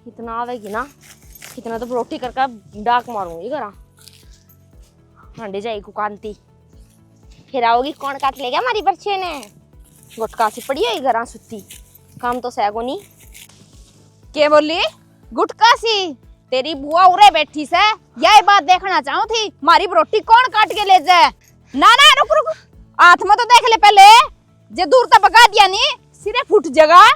इतना आवेगी ना, इतना तो रोटी करके डाक मारूंगी घरा। हांडे जाएगी कांति, फिर आओगी कौन काट लेगा हमारी बच्चे ने। गुटका सी पड़ी है घरा सुती, काम तो सैगो नहीं। के बोली गुटका सी? तेरी बुआ उरे बैठी से, यही बात देखना चाहूं थी, मारी रोटी कौन काट के ले जाए। ना ना रुक रुक, हाथ में तो देख ले पहले, जे दूर तक बगा दिया नी सिरे फुट जगह।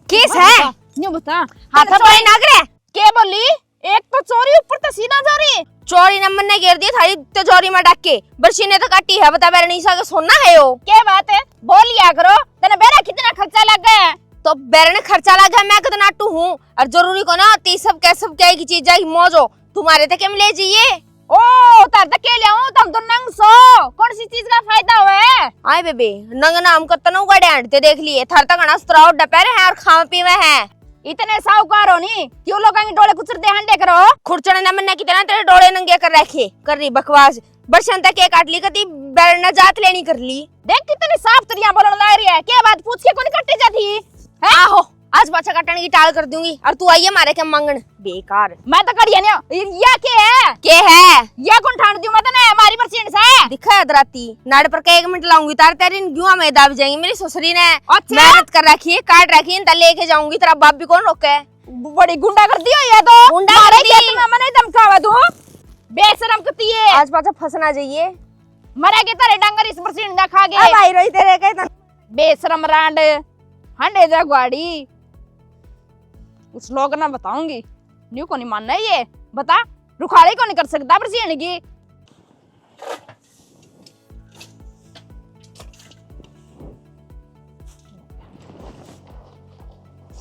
किस है न्यू बता, हाथ में नाग रे। के बोली? एक तो चोरी ऊपर तो सीना चोरी। चोरी नंबर ने घेर दिया थारी तिजोरी में डाक के, बर्षी ने तो काटी है। बता बेरा नहीं सा सोना है वो। क्या बात है, बोल लिया करो। तेने बेरा कितना खर्चा लग गया? तो बेरा ने खर्चा लगा, मैं कितना टू हूँ। और जरूरी को ना ती सब क्या की चीज जाएगी मौजो तुम्हारे तक के ले जाइए। ओ तार तक के ले आऊं, तुम तो नंग सो कौन सी चीज का फायदा हुआ? आए बेबे नंग नाम का तनु गड़े हटते देख लिए, थर तक ना स्त्राव डपेरे हैं और खावा पीवे हैं। इतने साहूकार हो नी, क्यों लोग डोले कुचरते हंडे करो। खुरचने न मन्ने कितना तेरे डोले नंगे कर रखे, कर रही बकवास। बरसन तक के काट ली कती बेर न जात लेनी कर ली। देख कितनी साफ तरिया बोलने लग रही है। क्या बात पूछ के कौन कट्टे जाती है? आहो आज बाछा काटने की टाल कर दूंगी और तू आइए मारे के मंगन बेकार। मैं तो करिया नहीं, या के है या कौन ठाण दियो मत ने हमारी परसेंट से दिखा है दराती नाड़ पर के 1 मिनट लाऊंगी तार तेरी गुआ में दाब जाएंगी। मेरी ससुरी ने अच्छा? मेहनत कर रखी है, काट रखी है, लेके जाऊंगी। तेरा बाप भी कौन रोके? बड़ी गुंडा कर दियो ये तो। गुंडा मारे कर दी। खेत में मने धमकावा तू, बेशरम कती है। आज बाछा फंसना चाहिए। मरे के तेरे डंगर इस परसेंट ना खा गए। अब आई रोई तेरे के बेशरम रांड हंडे जा गाड़ी। कुछ लोग ना बताऊंगी, न्यू को नहीं मानना ये बता। रुखाड़े को नहीं कर सकता परसेंट की।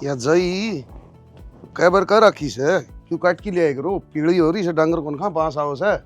या जई कैबर कर रखी से क्यों काट के ले करो, पीड़ी हो रही से डांगर कौन खा पास आओ से।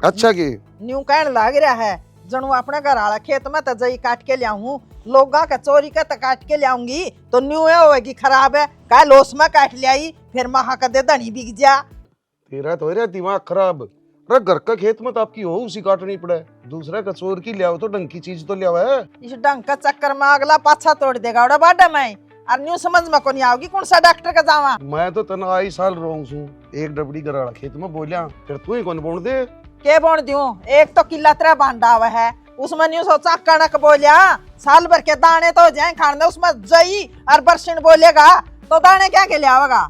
अच्छा की न्यू कहन लाग रहा है जनू अपने घर आला खेत में तो जई काट के लियाऊं, लोगा का चोरी का तो काट के लियाऊंगी तो न्यू होगी खराब है। का लोस में काट लियाई फिर महा का दे धनी बिक जा। तेरा तो रे दिमाग खराब। अरे घर का खेत में तो आपकी हो उसी काटनी पड़े, दूसरा का चोर की लियाओ तो ढंग की चीज तो लियाओ है। इस ढंग का चक्कर में अगला पाछा तोड़ देगा उड़ा बाडा में। और न्यू समझ में को नहीं आओगी कौन सा डॉक्टर का जावा। मैं तो तना आई साल रोंग सू, एक डबड़ी गराड़ा खेत में बोलिया फिर तू ही कौन बोल दे। के बोन दूं, एक तो किला तेरा बांधा हुआ है, उसमें न्यू सोचा कणक बोलिया साल भर के दाने तो जाए खाने, उसमें जई और बरसिन बोलेगा तो दाने क्या के लियावेगा।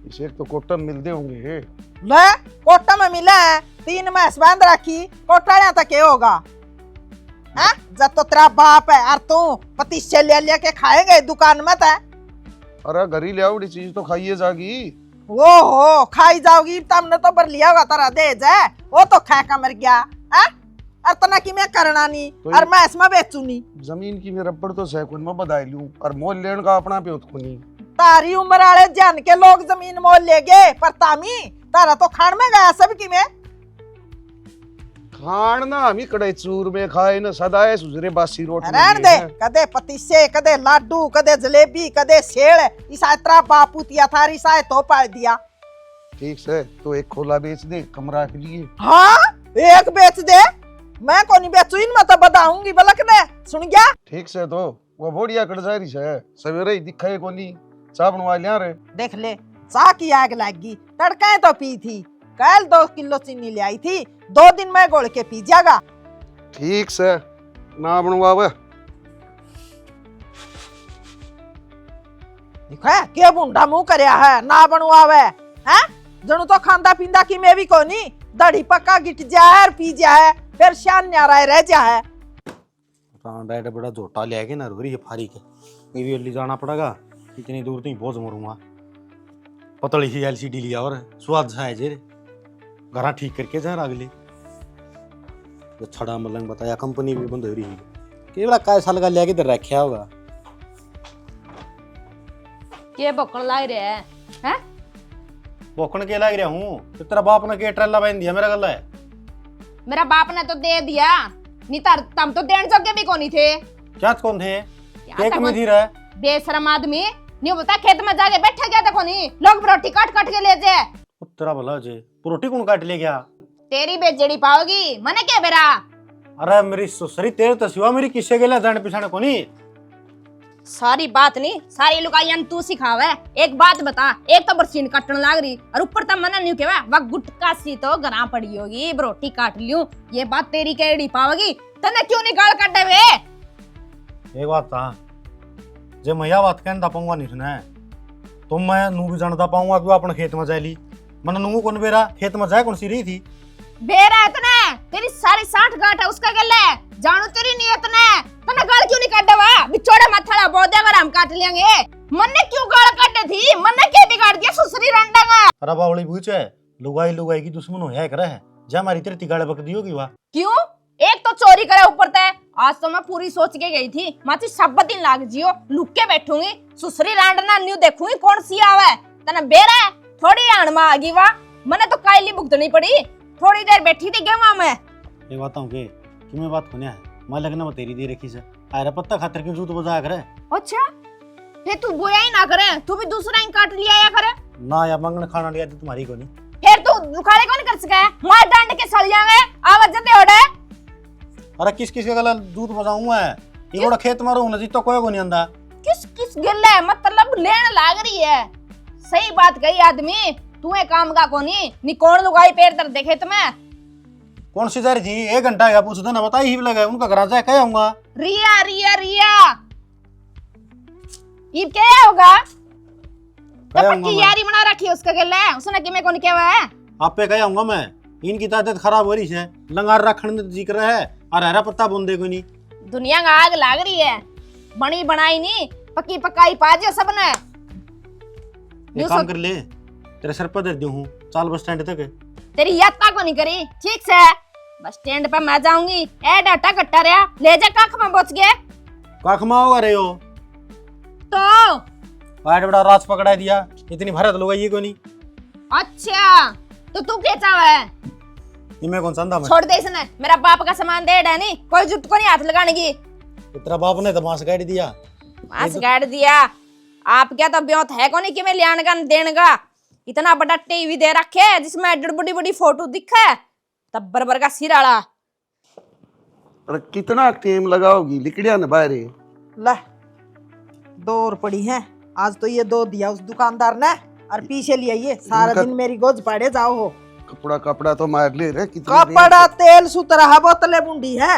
इसे तो कोटम मिलते होंगे। ले कोटा में मिला है, 3 मैस बांध रखी कोटा तक के होगा। जब तो तेरा बाप है और तू पतीसे ले के खाएंगे दुकान में तो। अरे घरी लियाओ चीज तो खाइए जागी। वो हो खाई जाओगी तुमने तो बर लिया हुआ तारा दे जाए, वो तो खा का मर गया। और तना की मैं करना नहीं तो और मैं इसमें बेचू नहीं। जमीन की मैं रबड़ तो सैकुन में बधाई लूं और मोल लेन का अपना पे उत्कुनी। तारी उम्र वाले जान के लोग जमीन मोल ले गए पर तामी तारा तो खान में गया सब की में। खान ना हमी कड़े चूर में खाए न सदाए सुजरे बासी रोटी रहन दे, कदे पतीसे कदे लाडू कदे जलेबी कदे सेड़, इसा इतना बापू तिया थारी सा तो पाल दिया। ठीक से तो एक खोला बेच दे कमरा के लिए। हाँ एक बेच दे, मैं को नहीं बेचू इनमें तो बताऊंगी बलक ने सुन गया। ठीक से तो वो बोड़िया कट जा रही है, सवेरे ही दिखाए को नहीं चाह बनवा लिया रे। देख ले चाह की आग लगी, तड़काएं तो पी थी, कल 2 किलो चीनी ले आई थी, 2 दिन में गोल के पी जागा। ठीक से ना बनवावे। देखो के बुंडा मुंह करया है ना बनवावे हैं। जनू तो खांदा पींदा की मैं भी कोनी, दड़ी पक्का गिट जा है और पी जा है फिर शान न्यारा रह जा है। रांडा एडा बड़ा झोटा ले के ना रोरी है फारी के, ये भी अल्ली जाना पड़ेगा। इतनी दूर तो बहुत मरूंगा। पतली ही एलसीडी लिया और स्वाद है जे घरा ठीक करके जा अगले जो छड़ा मलंग बताया कंपनी भी बंद हो रही है। केवला काय साल का लेके इधर रखा होगा। के बकड़ लाग रहे हैं? बोखण के लाग रहा हूँ तो तेरा बाप ने के ट्रेला बहन दिया मेरा गला है। मेरा बाप ने तो दे दिया, नहीं तार तम तो देन सके भी कोनी थे। क्या कौन थे के कमी थी रहा बेशरम आदमी नहीं बता खेत में जाके बैठा गया था कोनी, लोग रोटी काट काट के ले जाए। तेरा भला जे रोटी कौन काट ले गया? तेरी बेजड़ी पाओगी मने क्या बेरा। अरे मेरी ससुरी तेरे तो सिवा मेरी किससे गेला जाने पिछाने कोनी। सारी बात नहीं, सारी लुगाइयां तू सिखावे। एक बात बता, एक तो बरसीन काटने लाग रही और ऊपर तब मना नहीं केवा वह गुटका सी तो गरा पड़ी होगी, रोटी काट लियूं। ये बात तेरी केड़ी पावेगी? तने क्यों निकाल काटे वे? एक बात था, जे मैं बात कहना पाऊंगा नहीं सुना तो मैं नू भी जानता पाऊंगा कि वो अपने खेत में जाली। मन नू कौन बेरा खेत में जाए कौन सी रही थी? बेरा है तने, तेरी सारी 60 गांठ है उसका गले। जानू तेरी नियत ने, तने गाल क्यों नहीं काटवा? बिचोड़ा मथड़ा बोदे अगर हम काट लेंगे। मन्ने क्यों गाल काटे थी? मन्ने क्या बिगाड़ दिया सुसरी रंडागा? अरे बावली पूछे लुगाई लुगाई की दुश्मन होया करे है जा हमारी तेरी तिगाड़े बक दी होगी वाह। क्यों? एक तो चोरी करे ऊपर ते। आज तो मैं पूरी सोच के गई थी, माची सब दिन लाग जियो, लुक के बैठूंगी, सुसरी रांडना न्यू देखूंगी कौन सी आवे। तने बेरा है थोड़ी आण में आ गई वाह। मने तो कायली भुगतनी पड़ी, थोड़ी देर बैठी थी गेमा में। ये बताऊं के कि मैं बात कोन्या है मैं लगना में तेरी दे रखी से आयरा पत्ता खातर क्यों जूत बजा करे। अच्छा फिर तू बोया ही ना करे, तू भी दूसरा ही काट लिया या करे ना या मंगन खाना लिया तो तुम्हारी को नहीं। फिर तू दुखाड़े कौन कर सके? मार डांड के सड़ जावे, आवाज जते ओडे। अरे किस किस के गला दूध बजाऊंगा है ये बड़ा खेत में रहूं ना जी तो कोई को नहीं आंदा। किस किस गिल्ले मतलब लेन लाग रही है। सही बात कही आदमी, तू एक काम का कोनी नी कौन लुगाई पैर तर देखे तुम्हें। कौन सी जा रही थी? 1 घंटा या पूछ देना बता ही लगा उनका घर जाए क्या आऊंगा। रिया रिया रिया ये क्या होगा? तब की यारी बना रखी है उसका गले, उसने कि मैं कौन क्या है? आप पे क्या आऊंगा मैं? इनकी ताकत खराब हो रही है, लंगार रखने तो जिक्र है और हरा पत्ता बूंदे को नहीं। दुनिया का आग लाग रही है, बनी बनाई नहीं पक्की पकाई पाजे सबने। एक काम कर ले तेरे सर पर दे दूं चाल बस स्टैंड तक। तेरी यात्रा को नहीं करी ठीक से, बस स्टैंड पे मैं जाऊंगी। ए डाटा कट्टा रहा ले जा काख में बच गए। काख में होगा रे हो तो आज बड़ा राज पकड़ा दिया इतनी भरत लोग ये को नहीं। अच्छा तो तू क्या चाहता है? ये मैं कौन संदा में छोड़ दे इसने, मेरा बाप का सामान दे डा नहीं, कोई जुट को नहीं हाथ लगाने की। तेरा बाप ने तो मांस गाड़ दिया। मांस गाड़ दिया? आप क्या तो ब्योत है को नहीं कि मैं लियान का देने का। इतना बड़ा टीवी दे रखे है जिसमें बड़ी बड़ी फोटो दिखे तब बरबर का सिर आला। अरे कितना टाइम लगाओगी लिकड़िया न बाहर? ला 2 और पड़ी है, आज तो ये 2 दिया उस दुकानदार ने और पीछे लिया ये सारा दिन मेरी गोज पाड़े जाओ हो। कपड़ा कपड़ा तो मार ले रे कितना कपड़ा तेल सुतरा है बोतले बुंडी है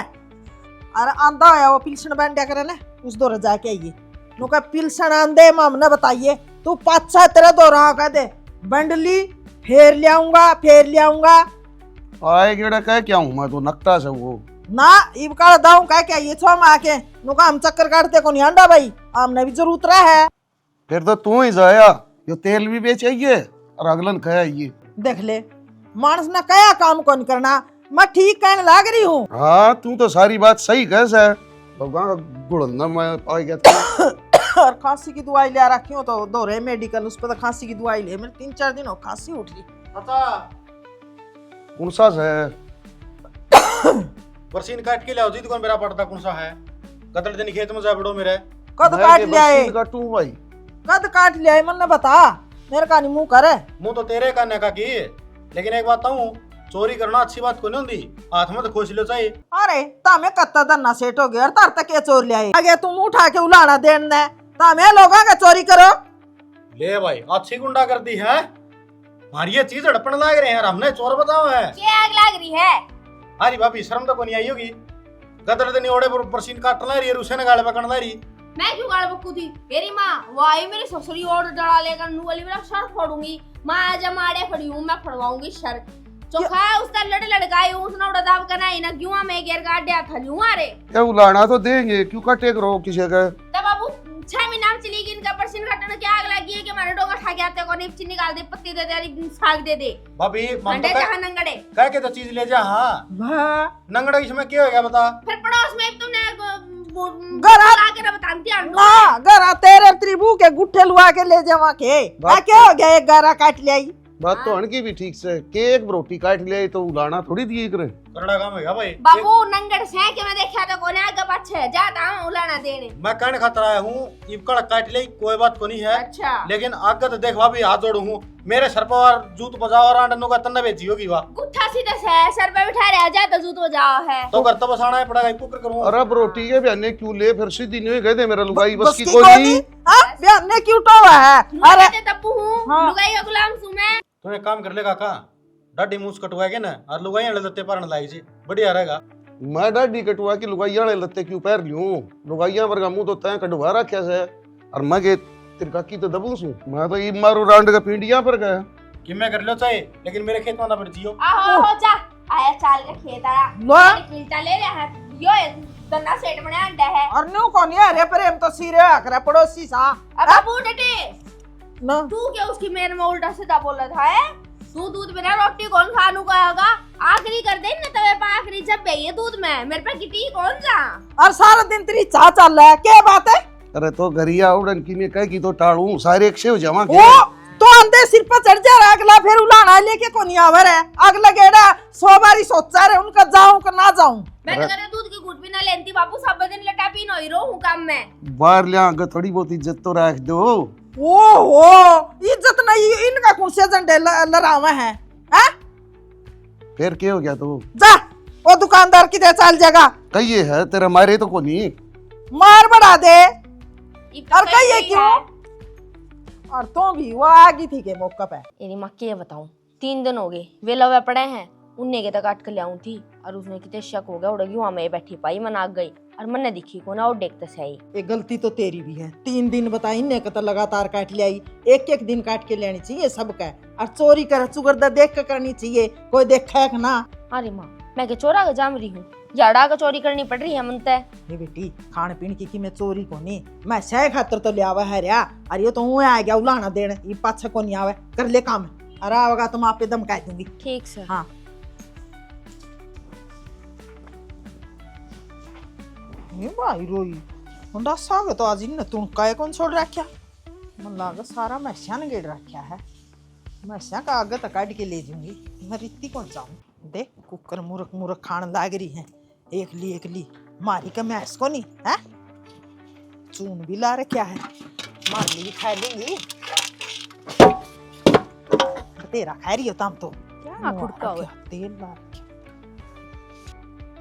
और आंदा होया वो पिलसन बैंड करे ना उस दौर जाके आइए नुका पिलसन आंदे हमने बताइए तू 5-6 तेरा दौरा कह दे बंडली फेर लियाऊंगा आए गेड़ा कह क्या हूं मैं तो नकता से वो ना इब का दाऊं कह क्या ये छो मां के नुका हम चक्कर काटते को नहीं आंडा भाई हमने भी जरूरत है। फिर तो तू ही जाया यो तेल भी बेच आइए और अगलन कह आइए। देख ले मानस ना कया काम कौन करना, मैं ठीक कहने लाग रही हूँ। हाँ तू तो सारी बात सही कैसे गुड़ना मैं आ गया था। और खांसी की दवाई ले रखी हूँ तो दौरे मेडिकल उस पर तो खांसी की दवाई ले मेरे 3-4 दिन हो खांसी उठ रही। कौन सा है? बरसीन काट के लाओ जी दुकान मेरा पड़ता कौन सा है? कतल दिन खेत में जा बड़ो मेरे कद काट लिया है? काटू भाई कद काट लिया है मन बता मेरे का नहीं मुंह करे। मुंह तो तेरे करने का की लेकिन एक बात कहूं चोरी करना अच्छी बात को नहीं होती, हाथ में तो खोज लो चाहिए। अरे तामे कत्ता दन्ना सेट हो गया और तार तक चोर लिया है आगे तुम उठा के उलाना देना तामे लोगों का चोरी करो। ले भाई अच्छी गुंडा कर दी है हमारी ये चीज हड़पन लाग रहे हैं और हमने चोर बताओ है। क्या आग लाग रही है? अरे भाभी शर्म तो को नहीं आई होगी। गदर दिन ओड़े पर बरसीन काटना रही है रूसे ने गाले पकड़ना रही। मैं क्यों गाड़ बक्कू थी? मेरी माँ वो आई मेरी ससुरी और डरा लेकर नू वाली मेरा सर फोड़ूंगी। माँ आज मारे खड़ी हूँ मैं फड़वाऊंगी सर चोखा उसका लड़काई उसने उड़ा दाव करना ही ना क्यों मैं गेर काट दिया था लूं अरे क्या उलाना तो देंगे क्यों काटे करो किसी का। तब बाबू 6 महीना में चली गई इनका परसिन काटने क्या आग लगी है कि मैंने डोगा खा के आते को नीचे निकाल दे पत्ती दे दे साग दे दे भाभी मन मंडे तो जहां नंगड़े कह के तो चीज ले जा। हां नंगड़ा इसमें क्या हो गया बता? फिर पड़ोस में तुमने गरा के ना बताती ना गरा तेरे त्रिभु के गुट्ठे लुआ के ले जावा के क्या हो गया एक गारा काट लिया बात तो अणकी भी ठीक से के एक रोटी काट ले तो उलाना थोड़ी दिए करे। करड़ा काम है भाई। बाबू नंगड़ से के मैं देखा तो कोने आगे पीछे जाता हूं उलाना देने। मैं कहने खातर आया हूँ इबकड़ काट ले कोई बात को नहीं है। अच्छा लेकिन आगे तो देख भाभी हाथ जोड़ू हूँ मेरे सर पर जूत बजाओ और आंडनों का तन्ना बेची होगी वाह। गुट्ठा सीधा से सर पे बिठा रहा जा तो जूत बजाओ है। तो घर तो बसाना है पड़ेगा पुकर करूँ। और अब रोटी के बहने क्यों ले फिर सीधी नहीं गए थे मेरा लुगाई बस की की कोई नहीं। हाँ बहन ने क्यों टोवा है? अरे अरे तप्पू हूं हाँ। लुगाई का गुलाम हूं मैं। तू एक काम कर ले काका डाडी मूछ कटवाएगे ना और लुगाई लते पारन लाई जी बढ़िया रहेगा। मैं डाडी कटवा की लुगाइया ने लत्ते क्यों पैर लियूं लुगाइया वर्गा मुंह तो तय कटवा रखा से और मगे तिरका की तो दबू सू मैं तो ई मारू रांड का पिंडिया पर गया कि मैं कर लो चाहे लेकिन मेरे खेत में ना पड़ जियो। आहो हो जा आया चाल का खेत आया लो किल्टा ले रहा है यो दन्ना सेट बने अंडा है। और न्यू कौन है? अरे प्रेम तो सिरे आकरा पड़ोसी सा अब बाबू डटे ना तू क्या उसकी मेरे में उल्टा सीधा बोल रहा है। तू दूध बिना रोटी कौन खानू का होगा आखिरी कर दे ना तवे पे आखिरी जब गई है दूध में मेरे पे गिटी कौन जा। और सारा दिन तेरी चाह चल रहा है क्या बात है? अरे तो गरिया उड़न की में कह की तो टाड़ू सारे एक से हो जावा वो तो अंधे सिर पर चढ़ जा रहा अगला फिर उलाना लेके कोनी आवर है अगला गेड़ा 100 बारी सोचा रहे उनका जाऊं का ना जाऊं। मैं तो करे दूध की घुट भी ना लेंती बाबू सब दिन लटा पी नो हीरो हूं काम में। बाहर ले आगे थोड़ी बहुत इज्जत तो रख दो। ओहो इज्जत नहीं इनका कौन से झंडे लहरावा है? हैं? फिर क्या हो गया तो जा वो दुकानदार की चल जाएगा कहिए है तेरा मारे तो कोनी मार बढ़ा दे। इतना और कहिए सही क्यों? है। और तो भी वो आ गई थी के मौका पे। इन्हीं माँ के बताऊं 3 दिन हो गए वे लवे पड़े हैं उन्ने के तक काट के लाऊं थी और उसने कितने शक हो गया उड़गी वहां मैं बैठी पाई मन आ गई और मन ने दिखी को ना और देखते सही। ये गलती तो तेरी भी है 3 दिन बताई ने तो लगातार काट ले आई एक एक दिन काट के लेनी चाहिए सबका और चोरी कर चुगरदा देख के करनी चाहिए कोई देखा है ना। अरे माँ मैं के चोरा का जाम रही हूँ याड़ा का चोरी करनी पड़ रही है मन तय। ये बेटी खान पीन की मैं चोरी को नहीं मैं सह खातर तो लिया है रिया अरे ये तो हुए आ गया उलाना देने ये पाछे को नहीं आवे कर ले काम अरे आवेगा तो मैं आप पे दम कह दूंगी। ठीक से हाँ ये भाई रोई हुंडा साग तो आज इन तुम काय कौन छोड़ रखा मन लागा सारा मैसिया ने गेड़ रखा है मैसिया का आगे तक काट के ले जाऊंगी मैं रित्ती कौन जाऊं देख कुकर मुरक मुरक खान लाग रही है एक ली मारी का मैस को नहीं है चून भी ला रखा है मार ली खा लेंगी तेरा खा रही हो तम तो क्या खुड़का हुआ तेल ला रखा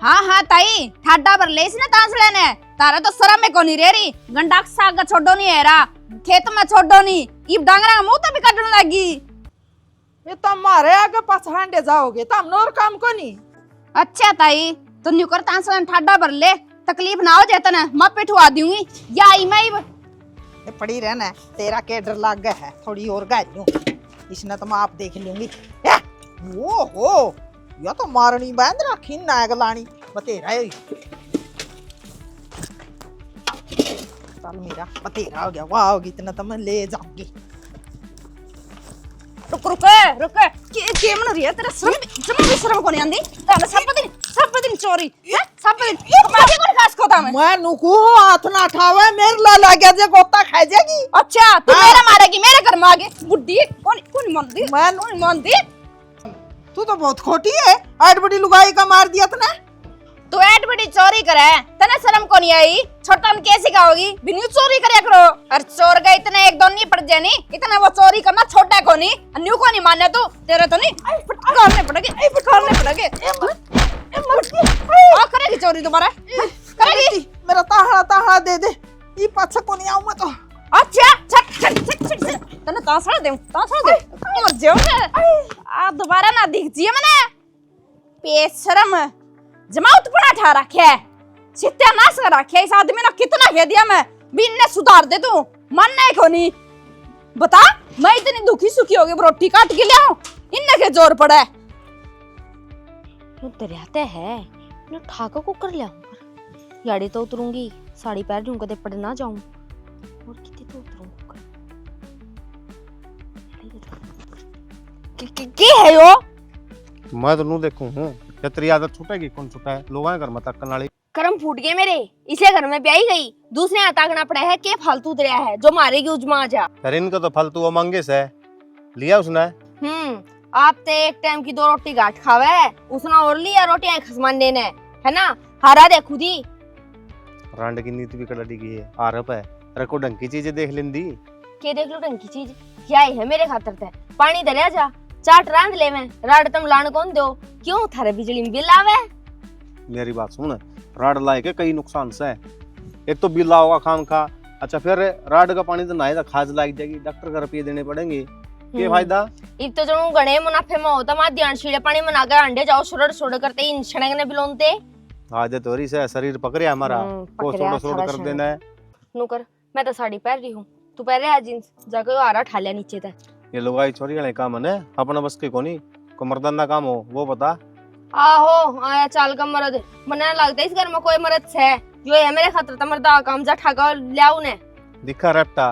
हाँ हाँ ताई ठाडा पर लेस ना तांसले ने तारा तो शरम में कोनी रे रही गंडाक साग का छोड़ो नहीं है रा खेत में छोड़ो नहीं इब डांगरा का मुंह तो भी काटने लगी। ये तम मारे आगे पछाड़े जाओगे तम नोर काम को नहीं। अच्छा ताई तो न्यू कर तांसले ठाडा पर ले तकलीफ ना हो जाता ना मैं पिठवा दूंगी या आई मैं ये पड़ी रहना तेरा के डर लग गया है थोड़ी और गालियों इसने तो मैं आप देख लूंगी। वो हो या तो मारनी बांध रखी नाग लानी बतेरा है चल मेरा बतेरा हो गया वाह होगी इतना तो मैं ले जाऊंगी। रुक रुक के मन रिया तेरा शर्म भी शर्म को नहीं आंदी ताने सब दिन चोरी है सब दिन मागे कौन खास को तामे मैं नुकू हाथ ना उठावे मेरे ला लग जे गोता खा जाएगी। अच्छा तू मेरा मारेगी मेरे घर में आगे बुड्ढी कौन मंदी मैं कौन मंदी तू तो बहुत खोटी है आठ बड़ी लुगाई का मार दिया तने तू ऐट बड़ी चोरी करे तने शर्म को नहीं आई छोटा में कैसे खाओगी बिनु चोरी करे करो और चोर का इतने एक दो नहीं पड़ जानी इतना वो चोरी करना छोटा को नहीं अन्यू को नहीं मानना तू तेरे तो नहीं करने पड़ेगी आ करेगी चोरी तुम्हारा करेगी मेरा ताहड़ा दे दे ये पाछा को नहीं आऊं मैं तो। अच्छा छट तने तासड़ा दे मर जाओ आ दोबारा ना दिख जिए मने बेशरम जमाउत पड़ा ठा रखे सत्यानाश कर रखे इस आदमी ने कितना कह दिया मैं बिन ने सुधार दे तू मन नहीं खोनी बता मैं इतनी दुखी सुखी हो गई रोटी काट के ले आऊं इनने के जोर पड़ा है वो दरियाते है ना ठाका को कर लिया याड़ी तो उतरूंगी साड़ी पहन लूं कदे पड़ ना जाऊं और कितनी तो उतरूंगा की है यो मैं तो नू देखूं हूं क्या तेरी आदत छूटेगी कौन छूटा है लोगों घर में तक्कन वाली कर्म फूट गए मेरे इसे घर में ब्याही गई दूसरे यहाँ ताकना पड़ा है के फालतू दरिया है जो मारेगी उजमा आ जा फिर इनका तो फालतू वो मंगे से लिया उसने आप ते एक टाइम की 2 रोटी गाठ खावे उसना और लिया रोटियां खसमाने ने, है ना? हारा दे खुद ही। रांड की नीति भी कड़ा दी है आरोप है। रखो ढंग की चीजें देख लेंदी। के देख लो ढंग की चीज यही है मेरे खातर ते। पानी दरिया जा चाट रांध ले मैं राड तुम लान कौन दो क्यों थारे बिजली में बिल आवे? मेरी बात सुन, राड लाए के कई नुकसान से है। एक तो बिल होगा खाम खा, अच्छा फिर राड का पानी तो नहाए खाज लाग जाएगी, डॉक्टर का रुपये देने पड़ेंगे, ये फायदा? इब तो जणू गणे मुनाफे में होता मा ध्यान छीड़े पानी में नागा अंडे जाओ सुरड़ सुरड़ करते इन छणेग ने बिलोनते। आदत हो रही से शरीर पकड़े हमारा को सोड़ सोड़ कर देना है। नुकर मैं तो साड़ी पहन रही हूँ, तू पहन रहा जींस जाके आरा ठालिया नीचे तक। ये लुगाई छोरी वाले काम है अपना बस के कोनी को मर्दाना काम हो वो बता। आहो आया चाल का मर्द मना लगता है इस घर में कोई मर्द है यो है मेरे खातर तो मर्दा काम जा ठाका लियाऊ ने दिखा रैप्टा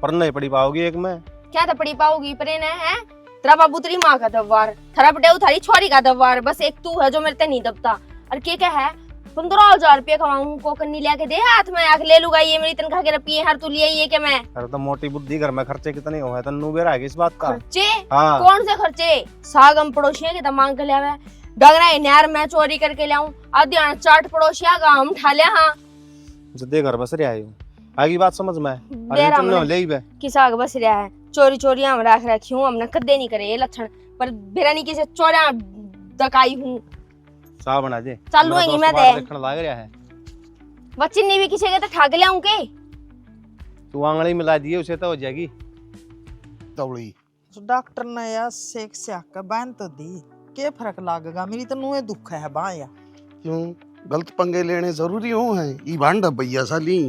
पर नहीं पड़ी पाओगी एक में क्या तो पड़ी पाओगी परे ने है तेरा बाबू तेरी माँ का दबवार थरा पटेऊ थारी छोरी का दबवार बस एक तू है जो मेरे ते नहीं दबता। और क्या है 15,000 रुपये कमाऊं को कन्नी लेके दे हाथ में आके ले लूंगा ये मेरी तनख्वाह के रुपये हर तू लिए ये के मैं। अरे तो मोटी बुद्धि घर में खर्चे कितने हो है तन्नू बेरा है इस बात का। खर्चे हाँ। कौन से खर्चे साग हम पड़ोसियों के मांग के लिया डगरा इनार में चोरी करके लाऊं आधी चाट पड़ोसिया का हम ठा लिया। हाँ जदे घर बस रहा है आगे बात समझ में बेरा ले कि साग बस रहा है चोरी चोरी हम रख रखी हूँ हमने कदे नहीं करे ये लक्षण पर बेरा नहीं किसी चोरा दकाई हूँ सा बना दे चालू है मैं दे देखने लग रहा है बच्ची नहीं भी किसी के तो ठाक लियाऊं के तू आंगली मिला दिए उसे तो हो जाएगी तवड़ी। तो डॉक्टर ने यार सेक से आकर बांध तो दी के फर्क लागेगा मेरी तो नुए दुख है बाया। क्यों गलत पंगे लेने जरूरी हो हैं ई भांड भैया साली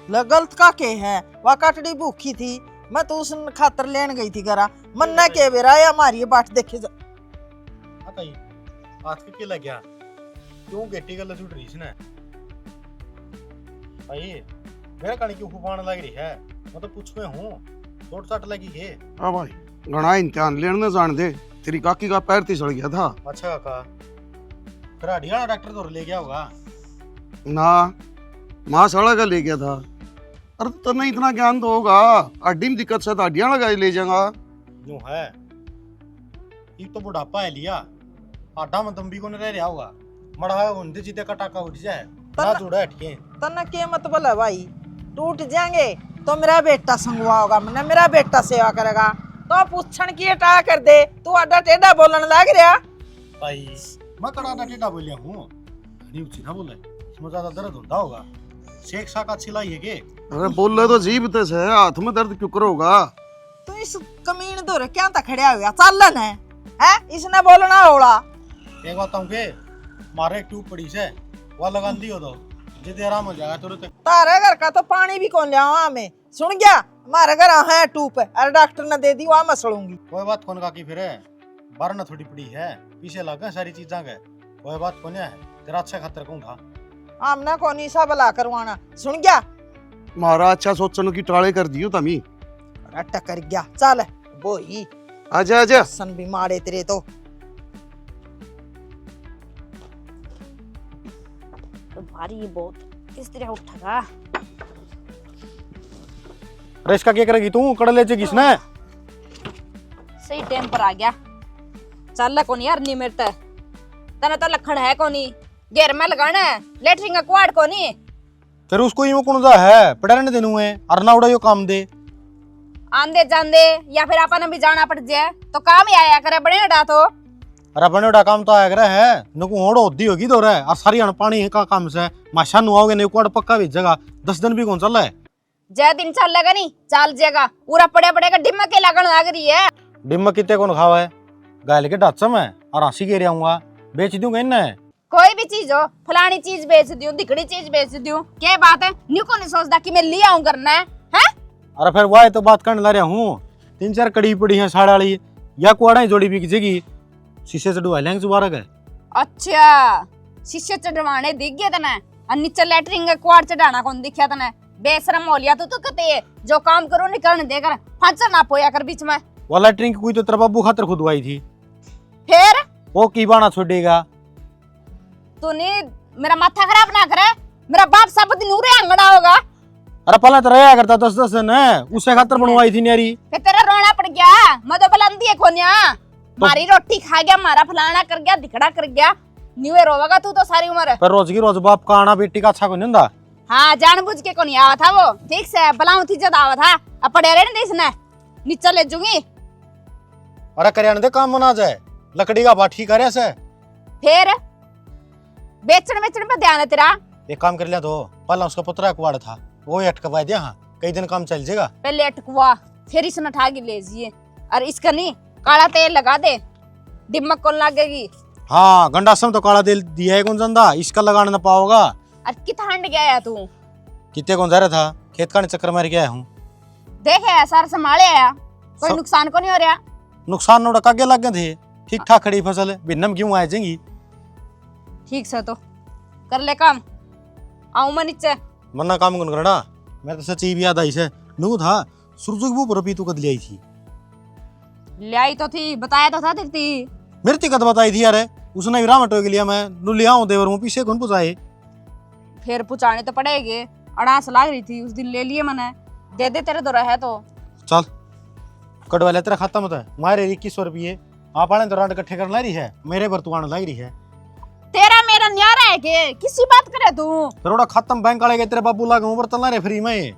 गलत का के है वह काटड़ी भूखी थी मैं तो उस खातर लेन गई थी घरा मन न के बेरा या हमारी बाट देखे जा हाथ के लग गया क्यों गेटी गल जुड़ रही इसने भाई मेरा कहानी क्यों फुफान लग रही है मैं तो पूछवे हूँ चोट चाट लगी है। हाँ भाई घना इम्तिहान लेने जान दे तेरी काकी का पैर तिसड़ गया था। अच्छा काका फिर हड्डियां डॉक्टर तो ले गया होगा ना माँ सड़ा का ले गया था। अरे तने इतना ज्ञान तो होगा हड्डी में दिक्कत से तो हड्डियां लगा ले जाएगा। यूं है एक तो बुढ़ापा है लिया आटा में तुम भी को रह रहा होगा मड़ा उनते जीते का टाका उठ जाए ना जुड़ा हटके तना के मत बोला भाई टूट जाएंगे तो मेरा बेटा संगवा होगा मैंने मेरा बेटा सेवा करेगा तो पूछन की टा कर दे तू आडा टेढ़ा बोलने लग रहा भाई मैं कड़ा टेढ़ा बोलिया हूँ नहीं उची ना बोले इसमें ज्यादा दर्द होता होगा शेख सा का छिलाई है के। अरे बोल तो जीभ ते से हाथ में दर्द क्यों करोगा तो इस कमीन दो क्या तक खड़िया हुआ चलन है इसने बोलना होड़ा एक बात के मारे एक ट्यूब पड़ी से वो लगा दियो तो जितने आराम हो जाएगा तुरंत। तारे घर का तो पानी भी कौन लिया हमें सुन गया हमारे घर है टूप अरे डॉक्टर ने दे दी वहां मसलूंगी कोई बात कौन का की फिर बारना थोड़ी पड़ी है पीछे लगा सारी चीजा के कोई बात कौन है तेरा अच्छा खातर कहूँगा हमने कौन सा भला करवाना सुन गया मारा अच्छा सोचने की टाले कर दियो तमी टकर गया चल वो ही आजा आजा सन भी मारे तेरे तो भारी बहुत किस तरह उठेगा। अरे इसका क्या करेगी तू कड़ ले किसने सही टाइम पर आ गया चल कोनी यार नहीं मेरे तना तो लखन है कोनी घेर में लगाना है लेटरिंग का क्वाड कोनी फिर उसको यूं कौन सा है पढ़ाने देनु है अरना उड़ा यो काम दे आंदे जांदे या फिर अपन भी जाना पड़ जाए तो काम ही आया करे बड़े डा तो अरे अपने उड़ा काम तो आया करे है नको होड़ो होदी होगी तो रे और सारी अन पानी का काम से माशा नु आओगे ने क्वाड पक्का भी जगह 10 दिन भी कौन चल है जय दिन चल लगा नहीं चल जाएगा पूरा पड़े पड़े का डिम्मा के लगन लग रही है डिम्मा कितने कौन खावा है गाय लेके डाचा मैं और हंसी के रहूंगा बेच दूंगा इन्हें कोई भी चीज हो फलानी चीज बेच दूं दिखड़ी चीज बेच दूं क्या बात है न्यू को नहीं सोचता कि मैं ले आऊं करना है अरे फिर वाह तो बात करने ला रहा हूँ 3-4 कड़ी पड़ी है साड़ा वाली या कुआड़ा जोड़ी भी किसी शीशे से डुआ लेंगे दोबारा गए। अच्छा शीशे चढ़वाने दिख गए तने और नीचे लेटरिंग का क्वाड चढ़ाना कौन दिखा तने बेशरम हो लिया तू कहते है जो काम करो नहीं करने देकर फंस ना पोया कर बीच में वो लेटरिंग की कोई तो तेरा बाबू खातर खुदवाई थी फिर वो की बाना छोड़ेगा तूने मेरा माथा खराब ना करे मेरा बाप सब दिन उरे अंगड़ा होगा अरे पहले तो रहा करता 10-10 दिन है, उससे खातर बनवाई थी न्यारी। फिर तेरा रोना पड़ गया, मैं तो बुलंदी है खोनिया, मारी रोटी खा गया, मारा फलाना कर गया, दिखड़ा कर गया, न्यूए रोवेगा तू तो सारी उम्र। पर रोज की रोज बाप का आना बेटी का अच्छा को नहीं होता। हाँ जानबूझ के को नहीं आवा था वो, ठीक से बलाऊ थी जद आवा था, अब पड़े रहे ना इसने, नीचे ले जूंगी। अरे करियाने दे काम बना जाए, लकड़ी का बाठी करे से। फिर बेचने पे ध्यान है तेरा। एक काम कर लिया तो पहला उसका पुत्रा कुआड़ था, वो अटकवा दिया। हाँ कई दिन काम चल जाएगा। पहले अटकुआ, फिर इसने उठा के ले जिए, और इसका नहीं काला तेल लगा दे, दिमाग कौन लगेगी। हाँ गंडासम तो काला तेल दिया है कौन जनदा, इसका लगाने ना पाओगा। और कितना हंड गया है तू, कितने कौन जा रहा था, खेत का चक्कर मार गया हूँ। देखे सारा संभाले आया, कोई नुकसान को नहीं हो रहा। नुकसान नोड़ा कागे लग गए थे, ठीक ठाक खड़ी फसल है, भिन्नम क्यों आ जाएंगी। ठीक से तो कर ले काम, आऊं मैं नीचे। मन्ना काम कौन करना, मैं तो सच्ची भी याद आई से नू था सुरजू वो पर तू कद ले आई थी। ले आई तो थी, बताया तो था दिखती। मेरे ती कद बताई थी यार, उसने विराम हटो के लिया, मैं नू ले आऊं देवर मुंह पीछे कौन पुछाए। फिर पुचाने तो पड़ेगे, अड़ास लाग रही थी उस दिन, ले लिए मैंने, दे दे तेरे तो रहे तो। चल कटवा ले, तेरा खाता मत है मारे 2100 रुपये आप आने दौरान इकट्ठे कर ला रही है, मेरे पर तू आने लग रही है। तेरा मेरा न्यारा है के, किसी बात करे तू फिर खत्म बैंक वाले तेरे बाबू लागे ऊपर तल रहे फ्री में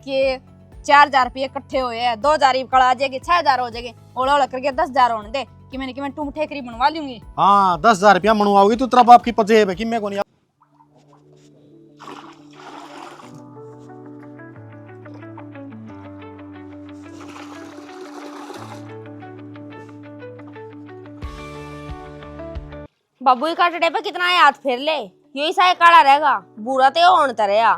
के 4000 रुपये इकट्ठे हुए हैं, 2000 कड़ा आ जाएगी, 6000 हो जाएगी, ओला ओला करके 10,000 होने दे कि मैं तुम ठेकरी बनवा लूंगी। हाँ 10,000 रुपया मनवाओगी तू, तेरा बाप की पजेब है कि मैं कौन। बाबू ही काटड़े पे कितना है, हाथ फेर ले, यही सा काला रहेगा, बुरा तो होन तरेया।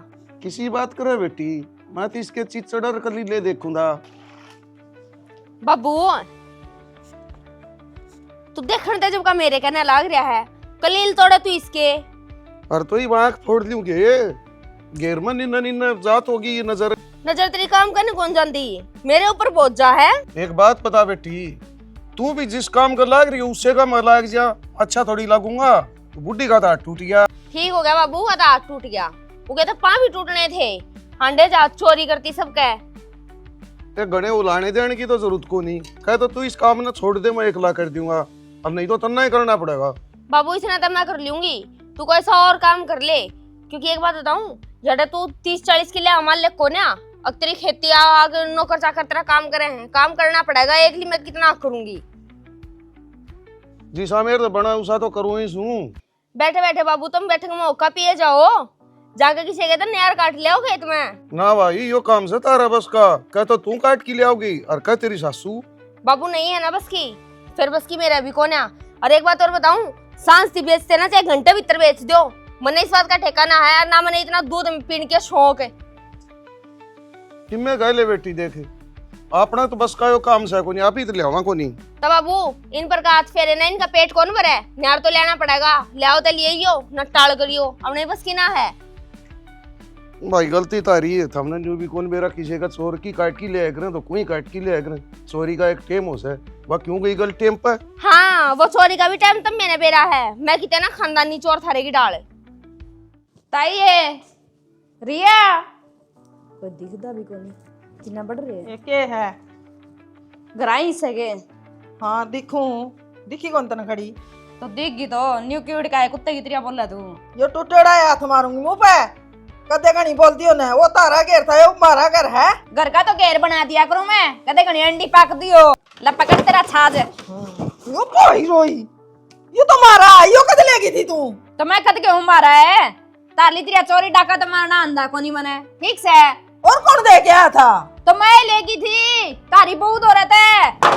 किसी बात करे बेटी, मैं तो इसके चीज चढ़र कर ले देखूंगा। बाबू तू देखने ते जब का मेरे कहने लग रहा है, कलील तोड़े तू इसके। और तो ही आँख फोड़ लूंगे, घेर में निन्ना निन्ना जात होगी ये नजर। नजर तेरी काम करने कौन जानती, मेरे ऊपर बोझा है। एक बात बता बेटी, तू भी जिस काम कर लाग रही है उससे का मैं लाग जा, अच्छा थोड़ी लागूंगा। तो बुढ़ी का हाथ टूट गया। ठीक हो गया बाबू, का हाथ टूट गया, वो कहते पाँव भी टूटने थे, हांडे जा चोरी करती सबके। ये गणे उलाने देने की तो जरूरत को नहीं, कहे तो तू इस काम ने छोड़ दे, मैं एकला कर दूंगा, अब नहीं तो तन्ना ही करना पड़ेगा। बाबू इसने तो मैं कर लूंगी, तू कोई सा और काम कर ले, क्योंकि एक बात बताऊं, जड़े तू 30-40 किले हमारे लिए कोन्या, अब तेरी खेती आगे नौकर चाकर तेरा काम करे हैं, काम करना पड़ेगा, एकली मैं कितना करूंगी। जी सामेर तो बना उसा तो करूँ ही सूं। बैठे बैठे बाबू तुम बैठे मौका पिए जाओ, जाके किसी कहते नहर काट ले आओ खेत में। ना भाई यो काम से तारा बस का, कह तो तू काट के ले आओगी और कह तेरी सासू। बाबू नहीं है ना बस की, फिर बस की मेरा भी कोन्या। और एक बात और बताऊं, सांस सी बेचते ना, चाहे घंटे भीतर बेच दो, मने इस बात का ठिकाना है और ना मने इतना दूध पीने के शौक है। किम्मे गए ले बेटी, देखे अपना तो बस का यो काम से को नहीं, आप ही तो ले को नहीं। तब बाबू इन पर का हाथ फेरे ना, इनका पेट कौन भरे, न्यार तो लेना पड़ेगा, ले आओ तो लिए हो न टाल करियो, अब नहीं बस की ना है। भाई गलती तारी है, हमने जो भी कौन मेरा किसी का चोर की काट की ले आए करें तो कोई काट की ले आए करें, चोरी का एक टेम हो से, वह क्यों गई गल टेम पर। हाँ वो चोरी का भी टाइम तब मैंने बेरा है, मैं कितने ना खानदानी चोर थारे की डाले। ताई है रिया, कोई दिखदा भी कोनी, कितना बढ़ रही है। ये के है? गराई सके हाँ दिखूं, दिखी कौन तना खड़ी? तो दिख गई तो न्यू क्यूट का है, कुत्ते की तरह बोल रहा तू। यो टूटेड़ा है, हाथ मारूंगी मुंह पे, कदे घनी बोलती हो ना, वो तारा घेर था, ये हमारा घर है। घर का तो घेर बना दिया करूं मैं, कदे घनी अंडी पाक दियो, ला पकड़ तेरा छाज। यो कोई रोई, यो तो मारा, यो कद लेगी थी तू? तो मैं कद के हूं मारा है, तारली तेरा चोरी डाका तो मारना आंदा कोनी मने, ठीक से। और कौन दे के आया था? तो मैं लेगी थी, तारी बहुत हो रहे थे।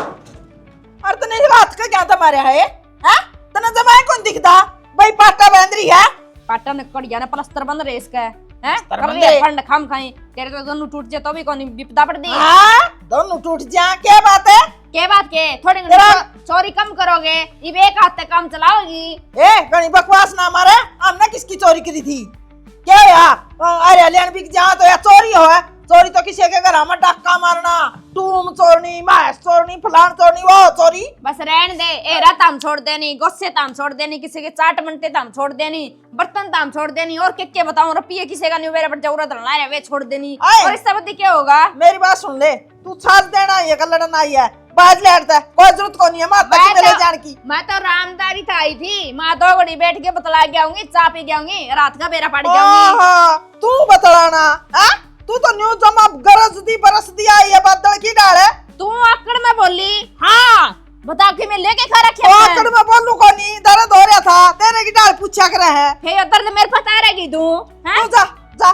और तने रात का क्या था मारा है? हाँ? तने जमाए कौन दिखता? भाई पाटा बांध रही है? पाटा ने कड़िया ने प्लास्टर बंद रेस का है, प्लास्टर कर बंद ले है। फंड खाम खाई, तेरे तो दोनों टूट जाए तो भी कोनी विपदा पड़ दी। हाँ? दोनों टूट जा, क्या बात है? के बात के, थोड़ी चोरी कम करोगे, इब एक हाथ तक काम चलाओगी। ए घनी बकवास ना मारे, हमने किसकी चोरी करी थी? क्या यार, अरे लेन बिक जा तो या चोरी हो है? चोरी तो किसी के घर में डाका मारना, टूम चोरनी, मांस चोरनी, फलान चोरनी, वो चोरी। बस रहन दे। एरा ताम छोड़ देनी, गुस्से ताम छोड़ देनी, किसी के चाट मनते ताम छोड़ देनी, बर्तन ताम छोड़ देनी, और के बताऊं रुपये किसी का नहीं मेरे पर जरूरत रहना है वे छोड़ देनी। आए। और इस सबदी क्या होगा? मेरी बात सुन ले, तू साथ देना ये का लड़ना आई है, बाज ले हटता है, कोई जरूरत को नहीं है माता की मेरे जान की। मैं तो रामदारी था आई थी, माँ 2 घड़ी बैठ के बतला के आऊंगी, चा पी के आऊंगी, रात का बेरा पड़ जाऊंगी। हाँ, तू बतलाना, हाँ? तू तो न्यू जमा गरज दी बरस दी आई है, बादल की डाल है। तू आकड़ में बोली? हाँ बता के मैं लेके खा रखे ओ आकड़ में बोलू को नहीं, दर्द हो रहा था, तेरे की डाल पूछा कर है। हे दर्द मेरे पता रहेगी तू, हैं? तू जा जा,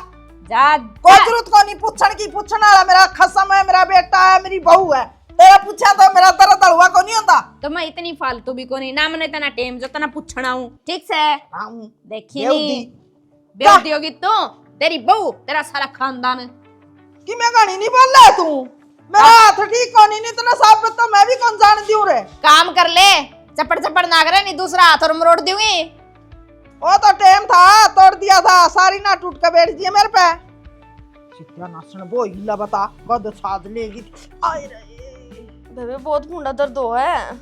जा कोई जरूरत को नहीं पूछण की, पूछने वाला मेरा खसम है, मेरा बेटा है, मेरी बहू है, तेरा पूछा तो मेरा दर्द हुआ को नहीं होता। तो मैं इतनी फालतू भी को नहीं ना, मैंने इतना टेम जो तना पूछना हूँ, ठीक से? देखी नहीं बेवती होगी तू, तेरी बहू, तेरा सारा खानदान। कि मैं गानी नहीं बोल रहा तू, मेरा हाथ ठीक को नहीं, इतना साफ तो मैं भी कौन जान दियो रे। काम कर ले, चपड़ चपड़ ना करे, नहीं दूसरा हाथ और मरोड़ दूंगी। वो तो टेम था, तोड़ दिया था, सारी ना टूट के बैठ दिए मेरे पे। चित्रा नाचन वो हिला बता, गद साध लेगी। आए रे बेबे बहुत मुंडा दर्द हो है।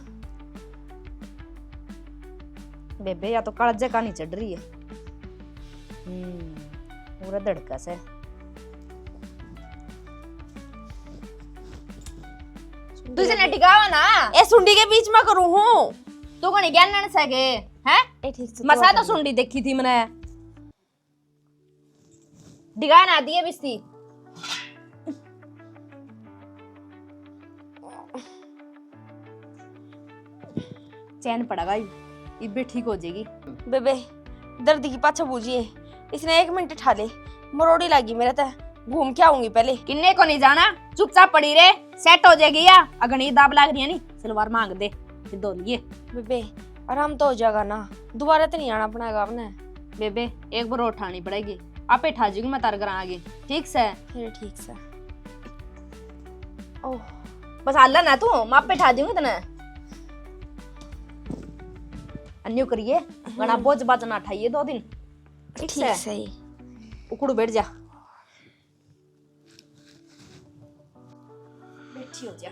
बेबे या तो कड़जे का नहीं चढ़ रही है, पूरा धड़का से। तुझे ने टिकावा ना, ए सुंडी के बीच में करूं हूं। तू को नहीं ज्ञान सके हैं? ए ठीक से मसा तो सुंडी देखी थी मैंने, डिगा ना दिए बिस्ती। चैन पड़ेगा ये भी ठीक हो जाएगी। बेबे दर्द की पाछा बूझिए, इसने 1 मिनट ठा ले, मरोड़ी लगी मेरे ते, घूम के आऊंगी पहले। किन्ने को नहीं जाना, चुपचाप पड़ी रे, सेट हो जाएगी। या अगनी दाब लाग रही है नी, सलवार मांग दे फिर दो लिए। बेबे आराम तो हो जाएगा ना, दोबारा तो नहीं आना पड़ेगा अपने। बेबे एक बार उठानी पड़ेगी, आपे ठा जूंगी मैं तार घर आगे, ठीक से? फिर ठीक से। ओह बस हल्ला ना तू, मैं आपे ठा दूंगी तने। अन्यू करिए, गना बोझ बाज ना उठाइए 2 दिन, ठीक ठीक से? सही। उकड़ू बैठ जा, बैठी हो जा।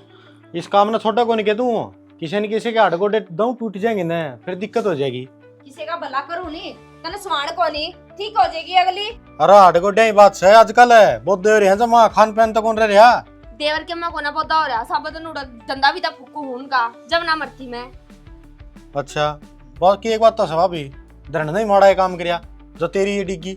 इस काम ने छोटा को नहीं कह दूं, किसी न किसी के हाथ गोडे दऊ टूट जाएंगे ना, फिर दिक्कत हो जाएगी। किसी का भला करूं नहीं, तने स्वाण को नहीं, ठीक हो जाएगी अगली। अरे हाथ गोडे ही बात है आजकल है, बहुत देर है जमा खान पहन तो कौन रह रहा। देवर के मां को ना पता हो रहा, सब तो नूडा धंधा भी था फुक्कू हूं उनका, जब ना मरती मैं। अच्छा बाकी एक बात तो सवा भी धरण नहीं माड़ा है काम करिया जो तेरी ये डिग्गी,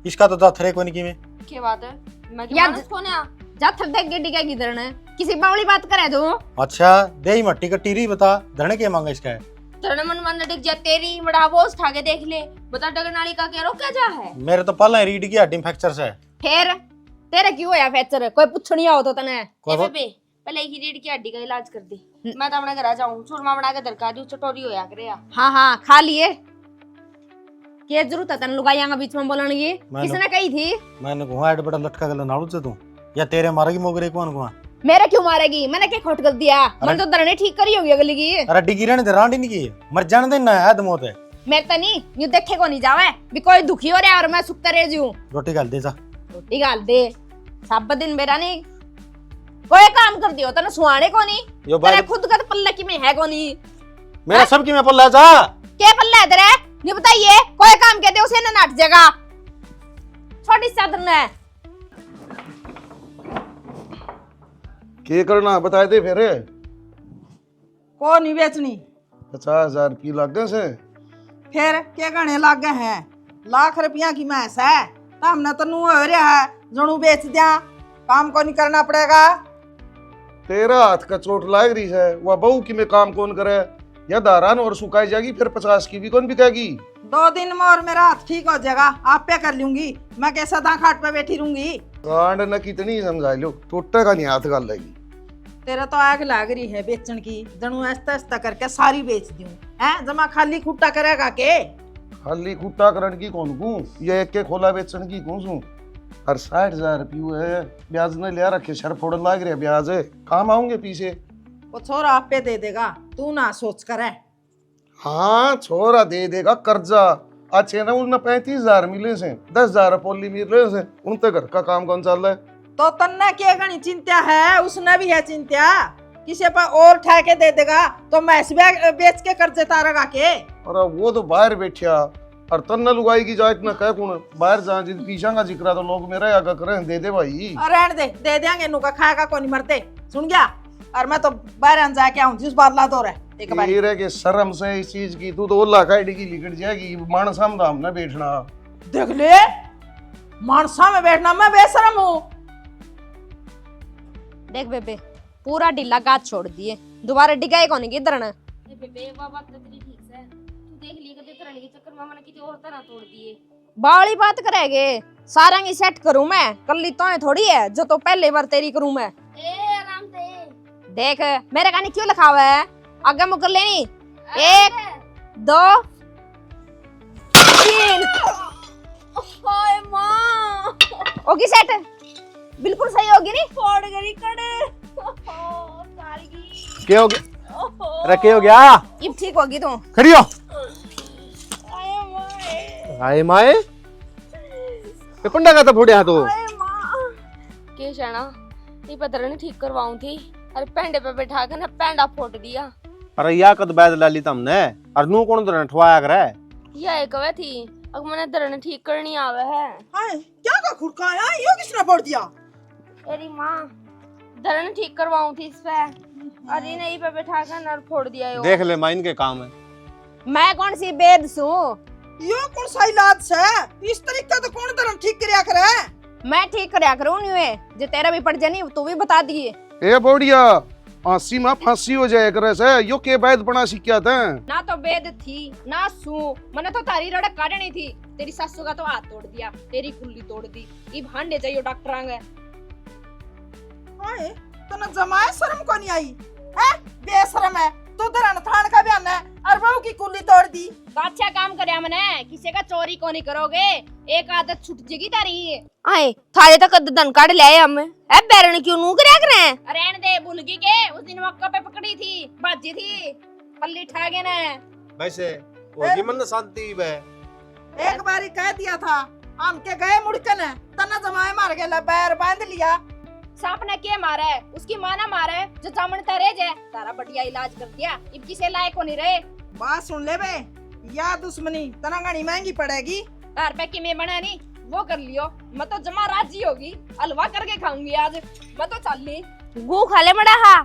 इसका तो दाथरे को नहीं की में। क्या बात है, मैं या क्या मानस कौन है? जा थक देख गेडी का किधर ने, किसी बावली बात करे तू। अच्छा दे ही मट्टी का टीरी बता, धरण के मांगा इसका है? तेरे मन मन डिग जा तेरी, बड़ा बोझ उठा के देख ले, बता डगनाली का क्या रोका जा है? मेरे तो पहले रीड की हड्डी फ्रैक्चर से। फिर तेरे क्यों होया फ्रैक्चर, कोई पूछनी हो तो तने? ए बेबे पहले ही रीढ़ की हड्डी का इलाज कर दे, मैं तो अपने घर आ जाऊं, चूरमा बना के दरकार दूं, चटोरी होया करे या। हाँ हाँ खा लिए, क्या जरूरत है तने लुगाइयां के बीच में बोलने की? मैंने- किसने कही थी? मैंने कहा एड बड़ा लटका गला नाड़ू से तू, या तेरे मारेगी मोगरे कौन कहा? मेरे क्यों मारेगी, मैंने क्या खोट कर दिया? मैंने तो दरने ठीक करी होगी अगली की। अरे डिग्गी रहने दे, रांडी नहीं की, मर जाने देना है दमोत है। मैं तो नहीं यूं देखे को नहीं जावे भी कोई दुखी हो रहा है और मैं सुखता रह जूं। रोटी गाल दे जा। रोटी गाल दे, सब दिन मेरा नहीं कोई काम कर दियो तने सुहाने को नहीं, यो तेरे भाई खुद का तो पल्ले की में है को नहीं। मेरा सब की मैं पल्ला जा। क्या पल्ला है तेरे, नहीं बताइए? कोई काम कहते उसे ना नाट जाएगा, छोटी चादर ने। के करना बताए दे फिर। को नहीं बेचनी, 50,000 की लागत से फिर क्या गणे लाग गए हैं, लाख रुपया की मैस है, तो हमने तो नू हो रहा है, जणू बेच दिया, काम को नहीं करना पड़ेगा। तेरा हाथ का चोट लाग रही है, वह बहू की में काम कौन करे, या दारान और सुखाई जाएगी, फिर 50 की भी कौन बिकेगी। 2 दिन में और मेरा हाथ ठीक हो जाएगा, आप पे कर लूंगी, मैं कैसा था खाट पे बैठी रहूंगी। कांड न कितनी समझा लो, टूटे का नहीं हाथ गाल लगी। तेरा तो आग लाग रही है बेचन की, जणू ऐसा ऐसा करके सारी बेच दूं, हैं जमा खाली खुट्टा करेगा के? खाली कुट्टा करण की कौन कूं, ये एक के खोला बेचन की कौन सू। और 60,000 रुपये है, ब्याज ने लिया रखे, शर फोड़ लाग रहे ब्याज है, काम आऊंगे पीछे। वो छोरा आप पे दे देगा, तू ना सोच कर है। हाँ छोरा दे देगा कर्जा, अच्छे ना उन्हें 35,000 मिले से, 10,000 पोली मिले से, उनते घर का काम कौन चल रहा है। तो तन्ने क्या गणी चिंता है, उसने भी है चिंता किसी पर और ठा के दे देगा तो मैं बेच के कर्जे तारेगा के। और वो तो बाहर बैठा और तन्ना लुगाई की जाए इतना कह कौन बाहर जा जिद पीछा का जिक्र तो लोग मेरा आगा करे दे दे भाई। और रहने दे देंगे नुका खाएगा कौन नहीं मरते सुन गया। और मैं तो बाहर जाके आऊं जिस बार ला दो रहे एक बार ये रह के शर्म से इस चीज की तू तो ओला काटी की लिकट जाएगी मान सामने हमने बैठना। देख ले मानसा में बैठना मैं बेशरम हूँ। देख बेबे पूरा ढीला गाछ छोड़ दिए दोबारा डिगाए कौन की धरना। बेबे बाबा तो तेरी ठीक है तू देख ली कदे तरह के चक्कर में मैंने किसी और तरह तोड़ दिए। बावली बात करेगे सारा की सेट करूं मैं कल्ली तो थोड़ी है जो तो पहले बार तेरी करूं मैं। ए आराम से देख मेरे गाने क्यों लिखा हुआ है आगे मुकर लेनी 1 2 3 ओए मां होगी सेट बिल्कुल सही होगी नहीं फोड़ गई कड़े सालगी क्या हो गया? अरे क्या हो गया? ये ठीक होगी तू खड़ी हो। आए माए आए माए ये पंडा का तो फोड़े हाथों। आए मां के शाना ये पता नहीं ठीक करवाऊं थी अरे पेंडे पे बैठा के ना पेंडा फोड़ दिया। अरे या कद बैद ला ली तुमने और नू कौन दरन ठवाया करे ये कवे थी अब मैंने दरन ठीक करनी आवे है। हाय क्या का खुड़काया यो किसने फोड़ दिया। तेरी माँ दरन ठीक करवाऊं थी इस पे अरे नहीं पे बैठा कर नर फोड़ दिया यो। देख ले माँ इनके काम है। मैं कौन सी बेद सू यो कौन सा इलाज से इस तरीके तो कौन तरह ठीक करया करे। मैं ठीक करया करूं न्यू जे तेरा भी पड़ जानी तू भी बता दिए। ए बोडिया फांसी में फांसी हो जाए करे से यो के बैद बना सीखा था। ना तो बेद थी ना सू मैंने तो तारी रड़क काटनी थी तेरी सासू का तो हाथ तोड़ दिया तेरी कुल्ली तोड़ दी इब हांडे जाइयो डॉक्टर आंगे। हाय तो न जमाए शर्म को नहीं आई है बेशरम है तू दरन थान का बयान है और बहू की कुल्ली तोड़ दी। अच्छा काम करया मैंने किसी का चोरी को नहीं करोगे एक आदत छूट जेगी तारी। आए थारे तक दन काट ले आए हम ए बैरन क्यों नू करया करे। रहने दे भूलगी के उस दिन मक्का पे पकड़ी थी बाजी थी पल्ली ठा गए ना वैसे होगी मन शांति बे एक बारी कह दिया था हम के गए मुड़कन तना जमाए मार गया पैर बांध लिया। सांप ने के मारा है उसकी माँ ना मारा है जो चामन तेरे जे तारा बढ़िया इलाज कर दिया इब किसे लायक को नहीं रहे। बात सुन ले बे या दुश्मनी तना घनी महंगी पड़ेगी। तार पे की मैं बना नहीं वो कर लियो मैं तो जमा राजी होगी हलवा करके खाऊंगी आज मैं तो चल ली गू खा ले बड़ा हा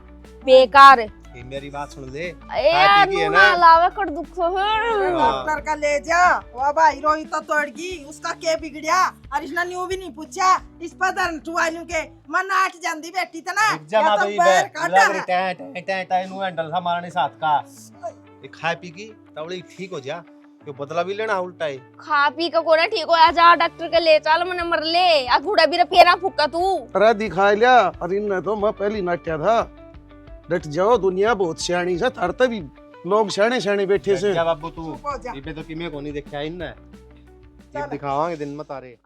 बेकार ये मेरी बात सुन ले यार पी के नू ना। ना लावे कर दुख है। डॉक्टर का ले जा वो भाई रोहित तो तोड़गी उसका के बिगड़िया और इसने न्यू भी नहीं पूछा इस पर दर्न टुवालू के मन आठ जांदी बैठी था ना या तो पैर काटा है। नु हैंडल था मारने साथ का ये खाए पी की तवड़ी ठीक हो जा यो बदला भी लेना उल्टा है। खा पी का कोना ठीक हो जा डॉक्टर के ले चल मने मर ले आ घोड़ा भी फेरा फुक्का तू। अरे दिखा लिया और इनने तो मैं पहली नाट्या था डट जाओ दुनिया बहुत सियाणी से तरते भी लोग सियाणे सियाणे बैठे से। जा बाबू तू चुप हो जा। इबे तो किमे को नहीं देखा इन चल। दिखावांगे दिन में तारे।